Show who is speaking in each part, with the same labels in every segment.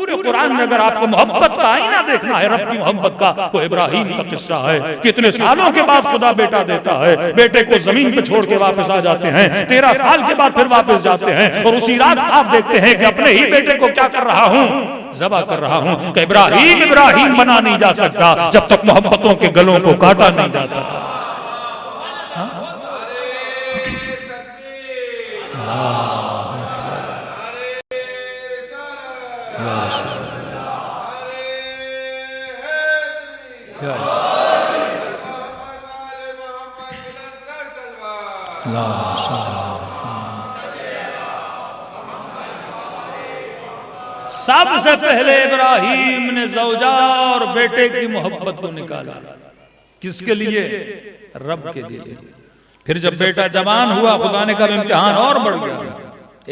Speaker 1: पूरे कुरान में अगर आपको मोहब्बत का आईना देखना है, रब की मोहब्बत का, तो इब्राहिम का किस्सा है। कितने सालों के बाद खुदा बेटा देता है, बेटे को जमीन पे छोड़ के वापस आ जाते हैं, 13 साल के बाद फिर वापस जाते हैं, और उसी रात आप देखते हैं कि अपने ही बेटे को क्या कर रहा हूं, ज़बा कर रहा हूं। कि इब्राहिम इब्राहिम बना नहीं जा सकता जब तक मोहब्बतों के गलों को काटा नहीं जाता। सबसे पहले इब्राहिम ने ज़ौजा और बेटे की मोहब्बत को निकाला। किसके लिए? रब के लिए। फिर जब बेटा जवान हुआ, खुदा ने कहा इम्तिहान और बढ़ गया।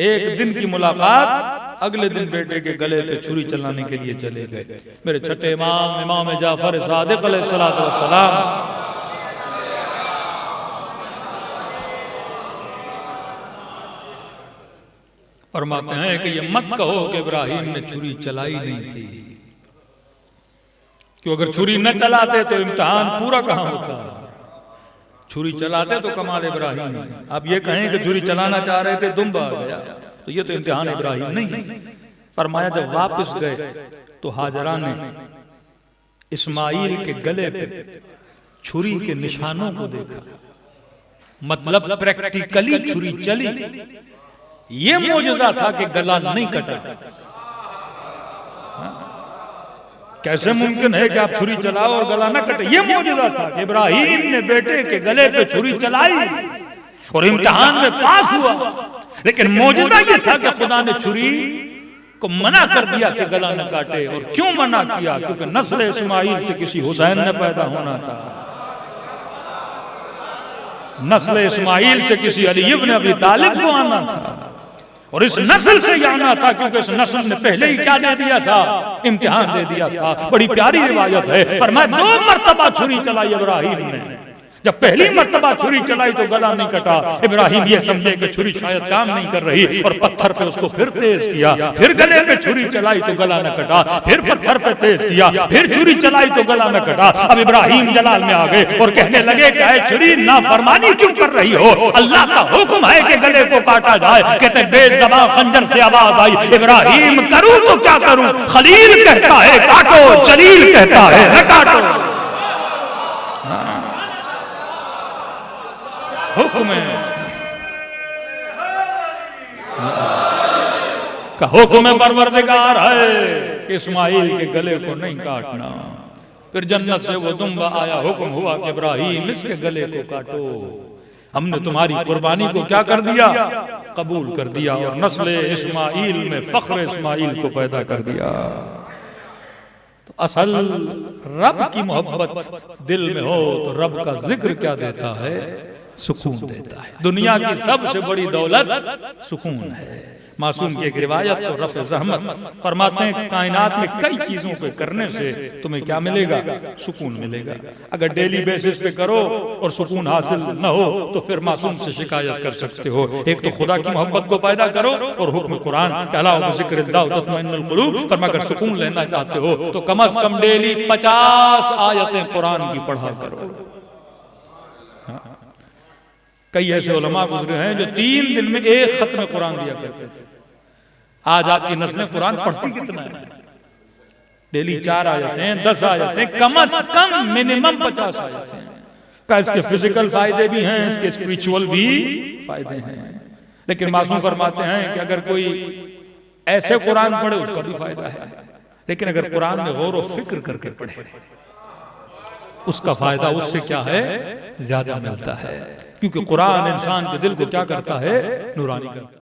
Speaker 1: एक दिन की मुलाकात, अगले दिन बेटे के गले पे छुरी चलाने के लिए चले गए। मेरे छठे इमाम इमाम जाफर सादिक अलैहिस्सलातु वस्सलाम फरमाते हैं कि ये मत कहो कि इब्राहिम ने छुरी चलाई नहीं थी, क्यों अगर छुरी न चलाते तो इम्तिहान पूरा कहां होता। छुरी चलाते तो कमाल इब्राहिम। आप ये कहें कि छुरी चलाना चाह रहे थे, दुम्ब आ गया, तो ये तो इम्तिहान इब्राहिम नहीं है। फरमाया जब वापस गए तो हाजरा ने इस्माइल के गले पे छुरी के निशानों को देखा, मतलब प्रैक्टिकली छुरी चली। ये मौजूदा था कि गला नहीं कटा। कैसे मुमकिन है कि आप छुरी चलाओ और गला न कटे? ये मौजूदा था कि इब्राहिम ने बेटे के गले पे छुरी चलाई और इम्तिहान में पास हुआ। लेकिन मौजूदा ये था कि खुदा ने छुरी को मना कर दिया कि गला न काटे। और क्यों मना किया? क्योंकि नस्ल इस्माइल से किसी हुसैन ने पैदा होना था, नस्ल इस्माइल से किसी अली इब्न अबी तालिब को आना था, और इस नस्ल से ये आना था क्योंकि इस नस्ल ने पहले ही क्या दे दिया था? इम्तिहान दे दिया था। बड़ी प्यारी रिवायत है, फरमाया 2 मरतबा छुरी चलाई इब्राहिम ने। जब पहली मर्तबा छुरी चलाई तो गला नहीं कटा। इब्राहिम ये समझे कि छुरी शायद काम नहीं कर रही और पत्थर पे उसको फिर तेज किया। फिर गले पे छुरी चलाई तो गला न कटा, फिर पत्थर पे तेज किया, फिर छुरी चलाई तो गला न कटा। अब इब्राहिम जलाल में आ गए और कहने लगे कि ऐ छुरी नाफरमानी क्यों कर रही हो? अल्लाह का हुक्म है कि गले को काटा जाए। कहते बेज़बान खंजर से आवाज आई, इब्राहिम करूं तो क्या करूं? खलील कहता है काटो, जलील कहता है न काटो। हुक्म का हुक्म परवरदिगार है कि इस्माइल के गले को नहीं काटना। फिर जन्नत से वो दुम्बा आया, हुक्म हुआ कि इब्राहिम इसके गले को काटो। हमने तुम्हारी कुर्बानी को क्या कर दिया? कबूल कर दिया और नस्ल इस्माइल में फख्र इस्माइल को पैदा कर दिया। तो असल रब की मोहब्बत दिल में हो तो रब का जिक्र क्या देता है? सुकून देता है। दुनिया की सबसे बड़ी दौलत सुकून है। मासूम की एक रिवायत तो रफ़ ज़हमत फरमाते हैं कायनात में कई चीजों पे करने से तुम्हें क्या मिलेगा? सुकून मिलेगा। अगर डेली बेसिस पे करो और सुकून हासिल न हो तो फिर मासूम से शिकायत कर सकते हो। एक तो खुदा की मोहब्बत को पैदा करो और हुक्म कुरान फरमा कर सुकून लेना चाहते हो तो कम अज कम डेली 50 आयतें कुरान की पढ़ा करो। कई ऐसे उलमा गुजरे हैं जो 3 दिन में एक खत्म कुरान दिया करते थे। आज आपकी नस्लें कुरान पढ़ती कितना है? डेली 4 आयतें, 10 आयतें, कम से कम मिनिमम 50 आयतें। का इसके फिजिकल फायदे भी हैं, इसके स्पिरिचुअल भी फायदे हैं। लेकिन मासूम फरमाते हैं कि अगर कोई ऐसे कुरान पढ़े उसका भी फायदा है, लेकिन अगर कुरान में गौर और फिक्र करके पढ़े उसका फायदा उससे क्या है? ज्यादा मिलता है। क्योंकि कुरान इंसान के दिल को क्या करता है? नूरानी करता है।